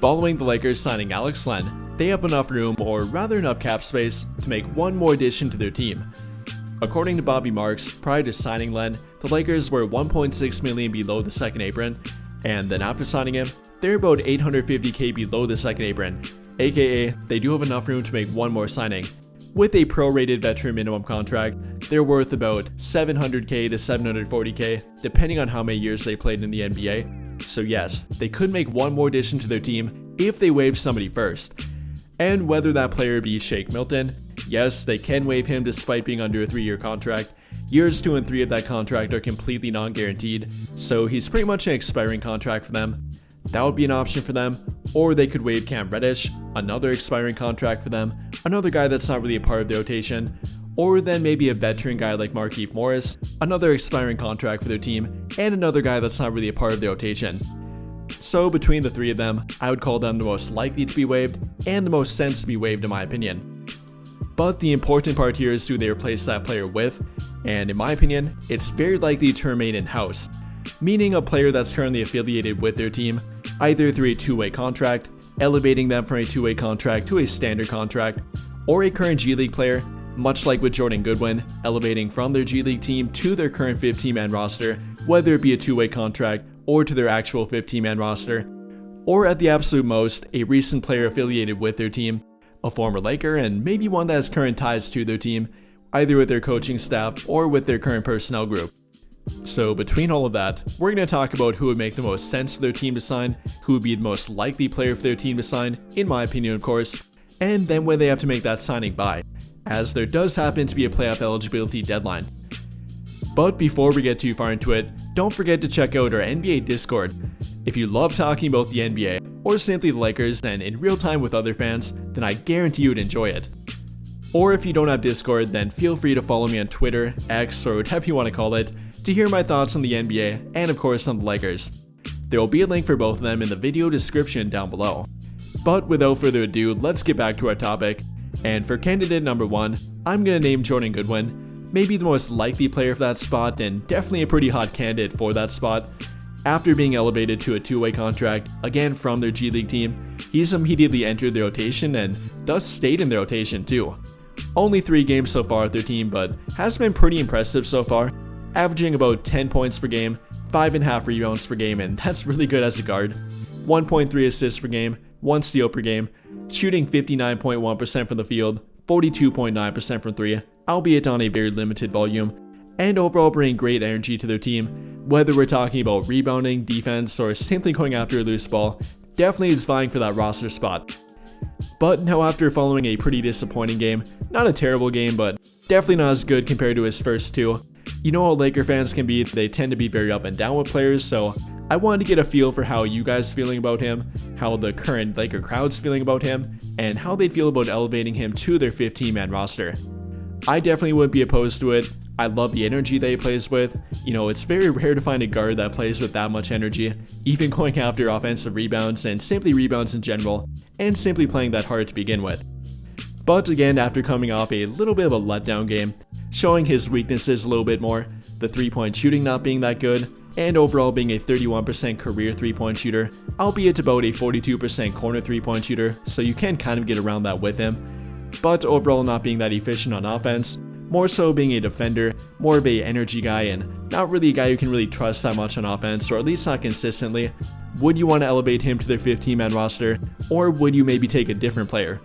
Following the Lakers signing Alex Len, they have enough room, or rather enough cap space, to make one more addition to their team. According to Bobby Marks, prior to signing Len, the Lakers were $1.6 million below the second apron, and then after signing him, they're about $850K below the second apron, aka they do have enough room to make one more signing. With a prorated veteran minimum contract, they're worth about $700K to $740K, depending on how many years they played in the NBA. So yes, they could make one more addition to their team if they waive somebody first. And whether that player be Shake Milton, yes, they can waive him despite being under a 3-year contract. Years 2 and 3 of that contract are completely non-guaranteed, so he's pretty much an expiring contract for them. That would be an option for them, or they could waive Cam Reddish, another expiring contract for them, another guy that's not really a part of the rotation, or then maybe a veteran guy like Markieff Morris, another expiring contract for their team, and another guy that's not really a part of the rotation. So between the three of them, I would call them the most likely to be waived, and the most sense to be waived in my opinion. But the important part here is who they replace that player with, and in my opinion, it's very likely to remain in-house, meaning a player that's currently affiliated with their team, either through a two-way contract, elevating them from a two-way contract to a standard contract, or a current G League player, much like with Jordan Goodwin, elevating from their G League team to their current 15-man roster, whether it be a two-way contract or to their actual 15-man roster, or at the absolute most, a recent player affiliated with their team, a former Laker, and maybe one that has current ties to their team, either with their coaching staff or with their current personnel group. So between all of that, we're going to talk about who would make the most sense for their team to sign, who would be the most likely player for their team to sign, in my opinion of course, and then when they have to make that signing by, as there does happen to be a playoff eligibility deadline. But before we get too far into it, don't forget to check out our NBA Discord. If you love talking about the NBA, or simply the Lakers and in real time with other fans, then I guarantee you'd enjoy it. Or if you don't have Discord, then feel free to follow me on Twitter, X, or whatever you want to call it, to hear my thoughts on the NBA and of course on the Lakers. There will be a link for both of them in the video description down below. But without further ado, let's get back to our topic. And for candidate number 1, I'm going to name Jordan Goodwin, maybe the most likely player for that spot and definitely a pretty hot candidate for that spot. After being elevated to a two-way contract, again from their G League team, he's immediately entered the rotation and thus stayed in the rotation too. Only 3 games so far with their team, but has been pretty impressive so far, averaging about 10 points per game, 5.5 rebounds per game, and that's really good as a guard, 1.3 assists per game, 1 steal per game, shooting 59.1% from the field, 42.9% from 3, albeit on a very limited volume, and overall bringing great energy to their team, whether we're talking about rebounding, defense, or simply going after a loose ball, definitely is vying for that roster spot. But now after following a pretty disappointing game, not a terrible game, but definitely not as good compared to his first 2, you know how Laker fans can be, they tend to be very up and down with players, so I wanted to get a feel for how you guys feeling about him, how the current Laker crowd's feeling about him, and how they feel about elevating him to their 15-man roster. I definitely wouldn't be opposed to it. I love the energy that he plays with. You know, it's very rare to find a guard that plays with that much energy, even going after offensive rebounds and simply rebounds in general, and simply playing that hard to begin with. But again, after coming off a little bit of a letdown game, showing his weaknesses a little bit more, the 3-point shooting not being that good, and overall being a 31% career 3-point shooter, albeit about a 42% corner 3-point shooter, so you can kind of get around that with him, but overall not being that efficient on offense, more so being a defender, more of a energy guy, and not really a guy you can really trust that much on offense, or at least not consistently. Would you want to elevate him to their 15-man roster, or would you maybe take a different player?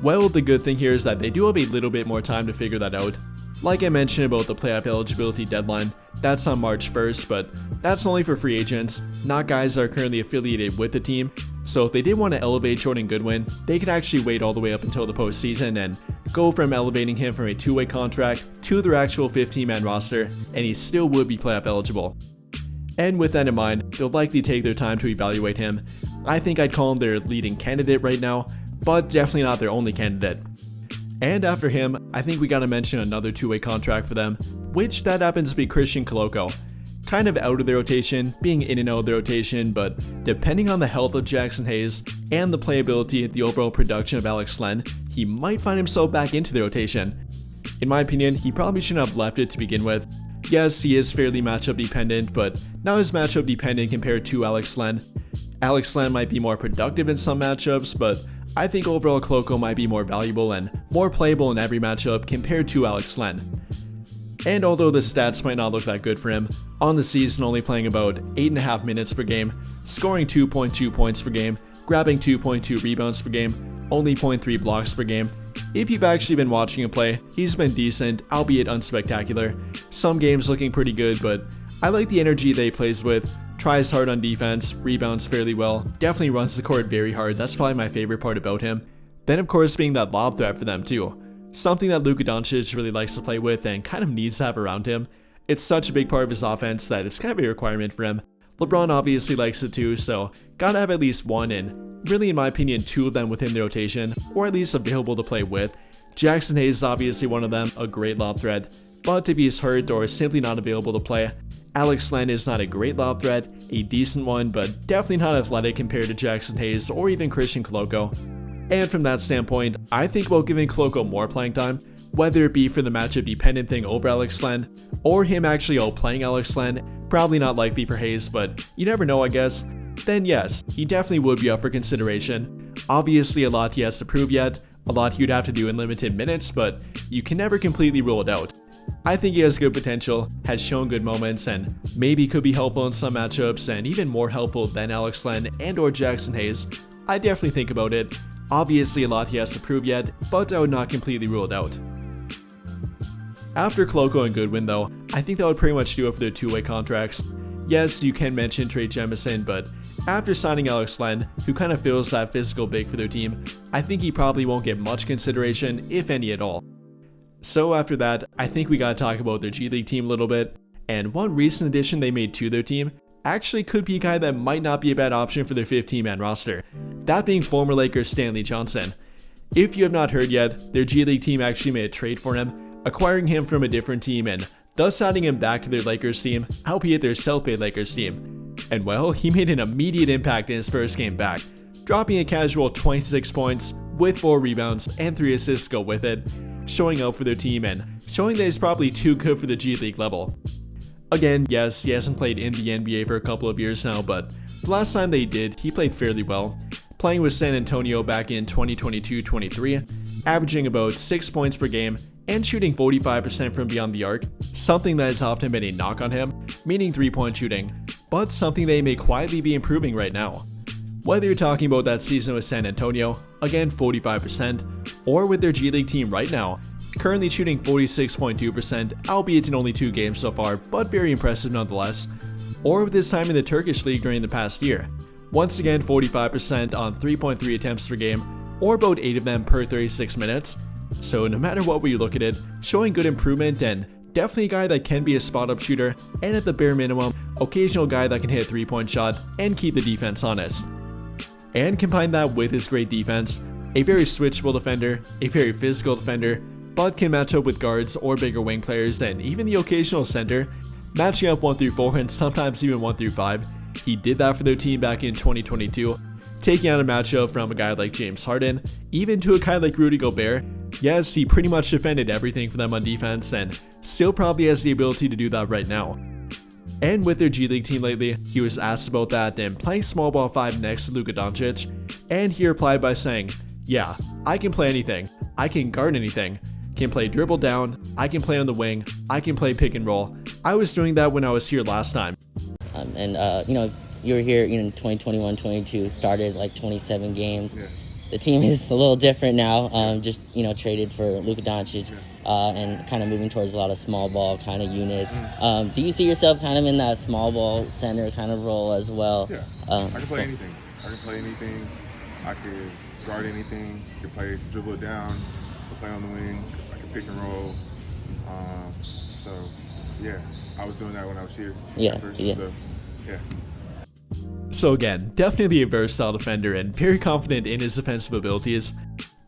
Well, the good thing here is that they do have a little bit more time to figure that out. Like I mentioned about the playoff eligibility deadline, that's on March 1st, but that's only for free agents, not guys that are currently affiliated with the team. So if they did want to elevate Jordan Goodwin, they could actually wait all the way up until the postseason and go from elevating him from a two-way contract to their actual 15-man roster, and he still would be playoff eligible. And with that in mind, they'll likely take their time to evaluate him. I think I'd call him their leading candidate right now, but definitely not their only candidate. And after him, I think we gotta mention another two-way contract for them, which that happens to be Christian Koloko. Kind of out of the rotation, being in and out of the rotation, but depending on the health of Jackson Hayes and the playability, the overall production of Alex Len, he might find himself back into the rotation. In my opinion, he probably shouldn't have left it to begin with. Yes, he is fairly matchup dependent, but not as matchup dependent compared to Alex Len. Alex Len might be more productive in some matchups, but I think overall Koloko might be more valuable and more playable in every matchup compared to Alex Len. And although the stats might not look that good for him, on the season only playing about 8.5 minutes per game, scoring 2.2 points per game, grabbing 2.2 rebounds per game, only 0.3 blocks per game. If you've actually been watching him play, he's been decent, albeit unspectacular. Some games looking pretty good, but I like the energy that he plays with, tries hard on defense, rebounds fairly well, definitely runs the court very hard. That's probably my favorite part about him. Then of course being that lob threat for them too. Something that Luka Doncic really likes to play with and kind of needs to have around him. It's such a big part of his offense that it's kind of a requirement for him. LeBron obviously likes it too, so gotta have at least one, and really in my opinion 2 of them within the rotation, or at least available to play with. Jackson Hayes is obviously one of them, a great lob threat, but if he's hurt or simply not available to play, Alex Len is not a great lob threat, a decent one, but definitely not athletic compared to Jackson Hayes or even Christian Koloko. And from that standpoint, I think about giving Koloko more playing time, whether it be for the matchup dependent thing over Alex Len, or him actually outplaying Alex Len, probably not likely for Hayes, but you never know I guess, then yes, he definitely would be up for consideration. Obviously a lot he has to prove yet, a lot he would have to do in limited minutes, but you can never completely rule it out. I think he has good potential, has shown good moments, and maybe could be helpful in some matchups and even more helpful than Alex Len and or Jackson Hayes. I definitely think about it. Obviously a lot he has to prove yet, but I would not completely rule it out. After Koloko and Goodwin though, I think that would pretty much do it for their two-way contracts. Yes, you can mention Trey Jemison, but after signing Alex Len, who kind of fills that physical big for their team, I think he probably won't get much consideration, if any at all. So after that, I think we gotta talk about their G League team a little bit, and one recent addition they made to their team actually could be a guy that might not be a bad option for their 15-man roster, that being former Lakers Stanley Johnson. If you have not heard yet, their G League team actually made a trade for him, acquiring him from a different team and thus adding him back to their Lakers team, albeit their South Bay Lakers team. And well, he made an immediate impact in his first game back, dropping a casual 26 points with 4 rebounds and 3 assists to go with it, showing out for their team and showing that he's probably too good for the G League level. Again, yes, he hasn't played in the NBA for a couple of years now, but the last time they did, he played fairly well, playing with San Antonio back in 2022-23, averaging about 6 points per game and shooting 45% from beyond the arc, something that has often been a knock on him, meaning 3-point shooting, but something they may quietly be improving right now. Whether you're talking about that season with San Antonio, again 45%, or with their G League team right now, currently shooting 46.2%, albeit in only 2 games so far, but very impressive nonetheless, or with his time in the Turkish League during the past year, once again 45% on 3.3 attempts per game, or about 8 of them per 36 minutes. So no matter what way you look at it, showing good improvement and definitely a guy that can be a spot-up shooter, and at the bare minimum, occasional guy that can hit a 3-point shot and keep the defense honest. And combine that with his great defense, a very switchable defender, a very physical defender, but can match up with guards or bigger wing players and even the occasional center, matching up 1 through 4 and sometimes even 1 through 5. He did that for their team back in 2022, taking out a matchup from a guy like James Harden, even to a guy like Rudy Gobert. Yes, he pretty much defended everything for them on defense and still probably has the ability to do that right now. And with their G League team lately, he was asked about that and playing small ball 5 next to Luka Doncic, and he replied by saying, "Yeah, I can play anything, I can guard anything, can play dribble down, I can play on the wing, I can play pick and roll. I was doing that when I was here last time." You were here in 2021-22, started like 27 games. Yeah. The team is a little different now, traded for Luka Doncic, and kind of moving towards a lot of small ball kind of units. Do you see yourself kind of in that small ball center kind of role as well? Yeah, I can play anything. I can guard anything. I can play dribble it down. I can play on the wing. I can pick and roll. I was doing that when I was here. So again, definitely a versatile defender and very confident in his defensive abilities.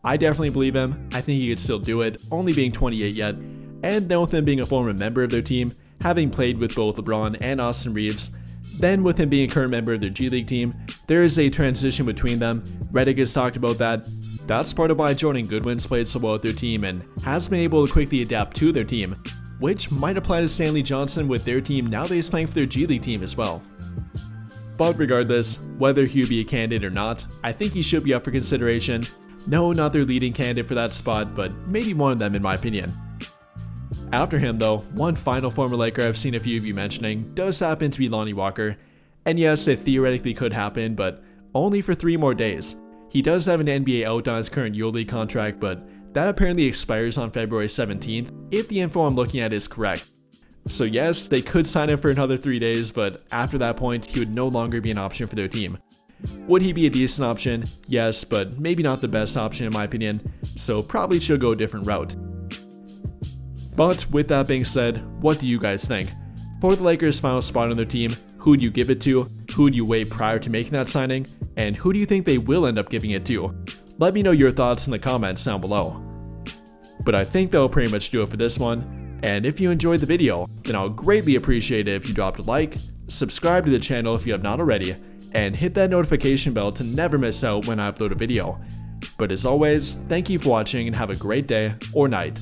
I definitely believe him. I think he could still do it, only being 28 yet. And then with him being a former member of their team, having played with both LeBron and Austin Reeves, then with him being a current member of their G League team, there is a transition between them. Redick has talked about that. That's part of why Jordan Goodwin's played so well with their team and has been able to quickly adapt to their team, which might apply to Stanley Johnson with their team now that he's playing for their G League team as well. But regardless, whether he would be a candidate or not, I think he should be up for consideration. No, not their leading candidate for that spot, but maybe one of them in my opinion. After him though, one final former Laker I've seen a few of you mentioning does happen to be Lonnie Walker. And yes, it theoretically could happen, but only for 3 more days. He does have an NBA out on his current EuroLeague contract, but that apparently expires on February 17th, if the info I'm looking at is correct. So yes, they could sign him for another 3 days, but after that point, he would no longer be an option for their team. Would he be a decent option? Yes, but maybe not the best option in my opinion, so probably should go a different route. But with that being said, what do you guys think? For the Lakers' final spot on their team, who would you give it to? Who would you weigh prior to making that signing? And who do you think they will end up giving it to? Let me know your thoughts in the comments down below. But I think that'll pretty much do it for this one. And if you enjoyed the video, then I'll greatly appreciate it if you dropped a like, subscribe to the channel if you have not already, and hit that notification bell to never miss out when I upload a video. But as always, thank you for watching and have a great day or night.